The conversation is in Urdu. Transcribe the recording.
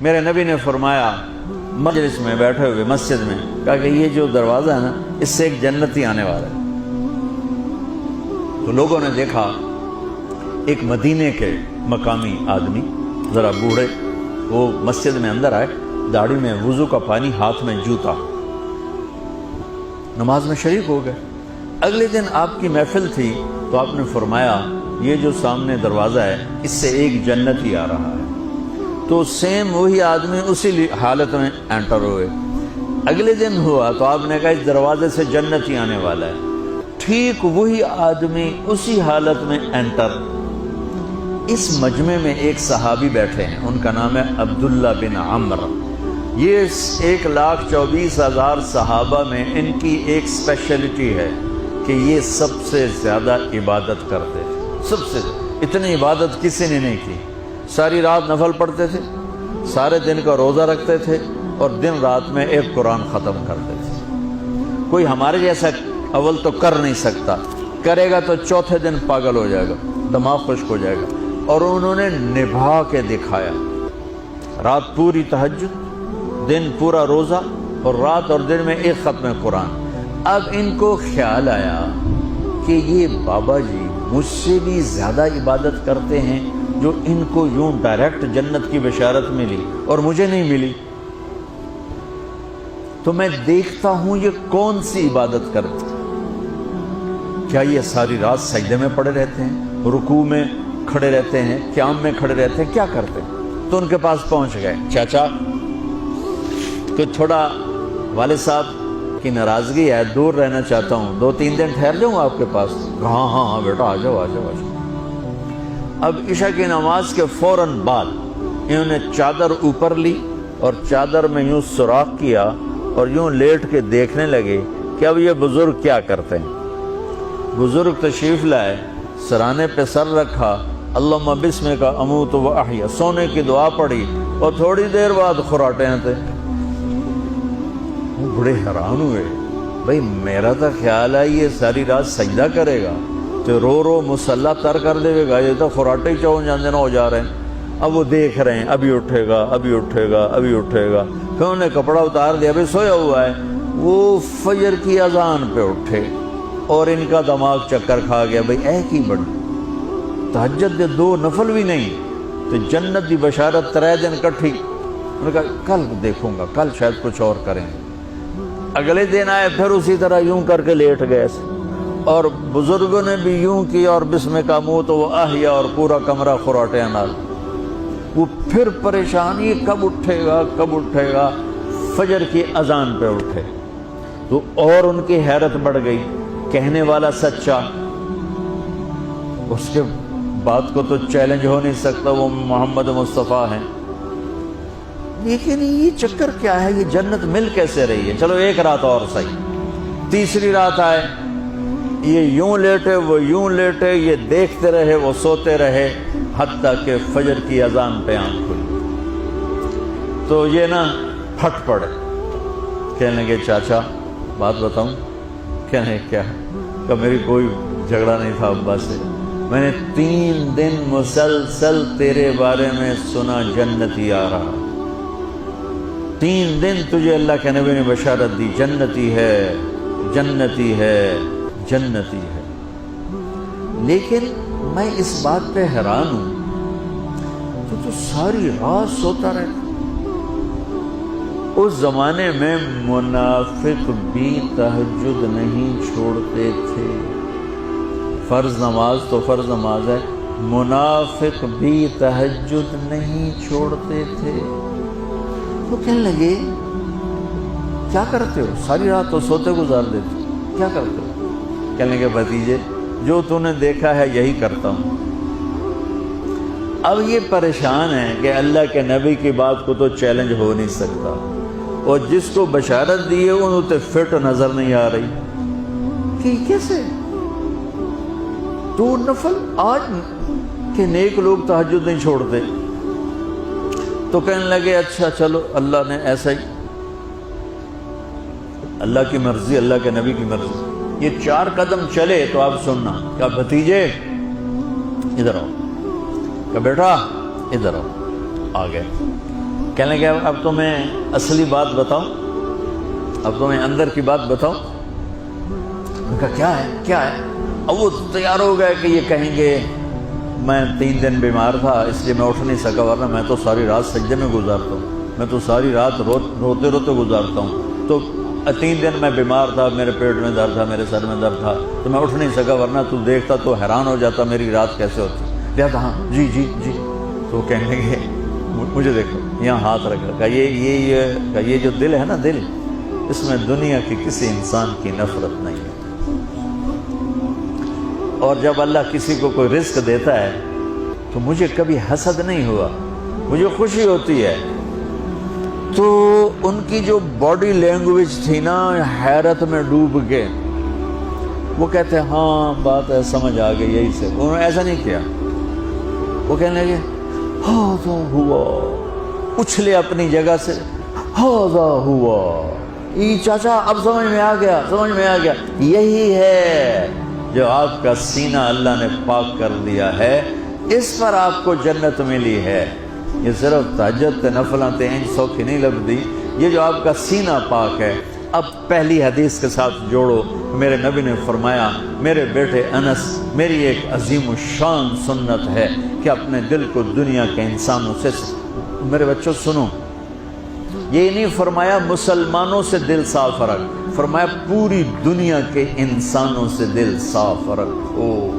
میرے نبی نے فرمایا مجلس میں بیٹھے ہوئے مسجد میں، کہا کہ یہ جو دروازہ ہے نا اس سے ایک جنتی آنے والا ہے۔ تو لوگوں نے دیکھا ایک مدینے کے مقامی آدمی ذرا بوڑھے، وہ مسجد میں اندر آئے، داڑھی میں وضو کا پانی، ہاتھ میں جوتا، نماز میں شریک ہو گئے۔ اگلے دن آپ کی محفل تھی تو آپ نے فرمایا یہ جو سامنے دروازہ ہے اس سے ایک جنتی آ رہا ہے۔ تو سیم وہی آدمی اسی حالت میں انٹر ہوئے۔ اگلے دن ہوا تو آپ نے کہا اس دروازے سے جنتی آنے والا ہے، ٹھیک وہی آدمی اسی حالت میں انٹر۔ اس مجمع میں ایک صحابی بیٹھے ہیں، ان کا نام ہے عبداللہ بن عمر۔ یہ 1,24,000 صحابہ میں ان کی ایک اسپیشلٹی ہے کہ یہ سب سے زیادہ عبادت کرتے تھے، سب سے اتنی عبادت کسی نے نہیں کی۔ ساری رات نفل پڑھتے تھے، سارے دن کا روزہ رکھتے تھے، اور دن رات میں ایک قرآن ختم کرتے تھے۔ کوئی ہمارے جیسا اول تو کر نہیں سکتا، کرے گا تو چوتھے دن پاگل ہو جائے گا، دماغ خشک ہو جائے گا، اور انہوں نے نبھا کے دکھایا۔ رات پوری تہجد، دن پورا روزہ، اور رات اور دن میں ایک ختم قرآن۔ اب ان کو خیال آیا کہ یہ بابا جی مجھ سے بھی زیادہ عبادت کرتے ہیں، جو ان کو یوں ڈائریکٹ جنت کی بشارت ملی اور مجھے نہیں ملی، تو میں دیکھتا ہوں یہ کون سی عبادت کرتے ہیں۔ کیا یہ ساری رات سجدے میں پڑے رہتے ہیں، رکوع میں کھڑے رہتے ہیں، قیام میں کھڑے رہتے ہیں، کیا کرتے ہیں؟ تو ان کے پاس پہنچ گئے، چاچا کہ تھوڑا والد صاحب کی ناراضگی ہے، دور رہنا چاہتا ہوں، 2-3 دن ٹھہر جاؤں آپ کے پاس؟ ہاں ہاں ہاں بیٹا آ جاؤ آ جاؤ آ جاؤ۔ اب عشاء کی نماز کے فوراً بعد انہوں نے چادر اوپر لی اور چادر میں یوں سوراخ کیا اور یوں لیٹ کے دیکھنے لگے کہ اب یہ بزرگ کیا کرتے ہیں۔ بزرگ تشریف لائے، سرانے پہ سر رکھا، اللہم بسمک اموت و احیا، سونے کی دعا پڑھی، اور تھوڑی دیر بعد خراٹے آتے۔ وہ بڑے حیران ہوئے، بھئی میرا تو خیال ہے یہ ساری رات سجدہ کرے گا تو رو رو مسلح تر کر دے گا، یہ تو خراٹے ہی چون جاندے نہ ہو جا رہے ہیں۔ اب وہ دیکھ رہے ہیں ابھی اٹھے گا ابھی اٹھے گا ابھی اٹھے گا، پھر انہوں نے کپڑا اتار دیا، ابھی سویا ہوا ہے۔ وہ فجر کی اذان پہ اٹھے اور ان کا دماغ چکر کھا گیا، بھئی اے کی بڑی تہجد دے 2 نفل بھی نہیں تو جنت دی بشارت 3 دن کٹھی۔ انہوں نے کہا کل دیکھوں گا، کل شاید کچھ اور کریں۔ اگلے دن آئے، پھر اسی طرح یوں کر کے لیٹ گئے، اور بزرگوں نے بھی یوں کی، اور بسمک اموت و احیا، اور پورا کمرہ خراٹے نال۔ وہ پھر پریشانی کب اٹھے گا کب اٹھے گا، فجر کی اذان پہ اٹھے تو اور ان کی حیرت بڑھ گئی، کہنے والا سچا، اس کے بات کو تو چیلنج ہو نہیں سکتا، وہ محمد مصطفیٰ ہیں، لیکن یہ چکر کیا ہے، یہ جنت مل کیسے رہی ہے؟ چلو ایک رات اور صحیح۔ تیسری رات آئے، یہ یوں لیٹے وہ یوں لیٹے، یہ دیکھتے رہے وہ سوتے رہے، حتیٰ کہ فجر کی اذان پہ آنکھ کھلی تو یہ نا پھٹ پڑے، کہنے لگے چاچا بات بتاؤں؟ کہنے کیا؟ کہ میری کوئی جھگڑا نہیں تھا ابا سے، میں نے 3 دن مسلسل تیرے بارے میں سنا جنتی آ رہا، 3 دن تجھے اللہ کے نبی نے بشارت دی، جنتی ہے جنتی ہے جنتی ہے، لیکن میں اس بات پہ حیران ہوں تو ساری رات سوتا رہتا۔ اس زمانے میں منافق بھی تہجد نہیں چھوڑتے تھے، فرض نماز تو فرض نماز ہے، منافق بھی تہجد نہیں چھوڑتے تھے۔ تو کہنے لگے کیا کرتے ہو؟ ساری رات تو سوتے گزار دیتے، کیا کرتے ہو؟ کہنے لگے بھتیجے جو تو نے دیکھا ہے یہی کرتا ہوں۔ اب یہ پریشان ہے کہ اللہ کے نبی کی بات کو تو چیلنج ہو نہیں سکتا، اور جس کو بشارت دی ہے انہوں تے فٹ نظر نہیں آ رہی کہ کیسے 2 نفل آج کہ نیک لوگ تہجد نہیں چھوڑتے۔ تو کہنے لگے اچھا چلو اللہ نے ایسا ہی، اللہ کی مرضی، اللہ کے نبی کی مرضی۔ یہ 4 قدم چلے تو آپ سننا، کہا بھتیجے ادھر آؤ، کہا بیٹا ادھر آؤ، آ گئے۔ کہنے لگے اب تو میں اصلی بات بتاؤں، اب تو میں اندر کی بات بتاؤں؟ ان کا کیا ہے کیا ہے؟ اب وہ تیار ہو گئے کہ یہ کہیں گے میں 3 دن بیمار تھا اس لیے میں اٹھ نہیں سکا، ورنہ میں تو ساری رات سجدے میں گزارتا ہوں، میں تو ساری رات روتے روتے گزارتا ہوں، تو 3 دن میں بیمار تھا، میرے پیٹ میں درد تھا، میرے سر میں درد تھا، تو میں اٹھ نہیں سکا، ورنہ تو دیکھتا تو حیران ہو جاتا میری رات کیسے ہوتی۔ لہٰذا ہاں جی جی جی، تو کہنے لگے مجھے دیکھو، یہاں ہاتھ رکھ رکھا، یہ جو دل ہے نا، دل، اس میں دنیا کی کسی انسان کی نفرت نہیں ہے، اور جب اللہ کسی کو کوئی رزق دیتا ہے تو مجھے کبھی حسد نہیں ہوا، مجھے خوشی ہوتی ہے۔ تو ان کی جو باڈی لینگویج تھی نا، حیرت میں ڈوب کے وہ کہتے ہیں ہاں بات ہے، سمجھ آ گئی، یہی سے انہوں نے ایسا نہیں کیا، وہ کہنے لگے ہاذا ہوا، اچھلے اپنی جگہ سے، ہاذا ہوا، یہ چاچا اب سمجھ میں آ گیا، سمجھ میں آ گیا، یہی ہے جو آپ کا سینہ اللہ نے پاک کر دیا ہے، اس پر آپ کو جنت ملی ہے۔ یہ صرف تہجد تے نفلاں تے انج سوکھی نہیں لبدی، یہ جو آپ کا سینہ پاک ہے۔ اب پہلی حدیث کے ساتھ جوڑو، میرے نبی نے فرمایا میرے بیٹے انس، میری ایک عظیم الشان سنت ہے کہ اپنے دل کو دنیا کے انسانوں سے، میرے بچوں سنو، یہ نہیں فرمایا مسلمانوں سے دل صاف رکھ، فرمایا پوری دنیا کے انسانوں سے دل صاف رکھو۔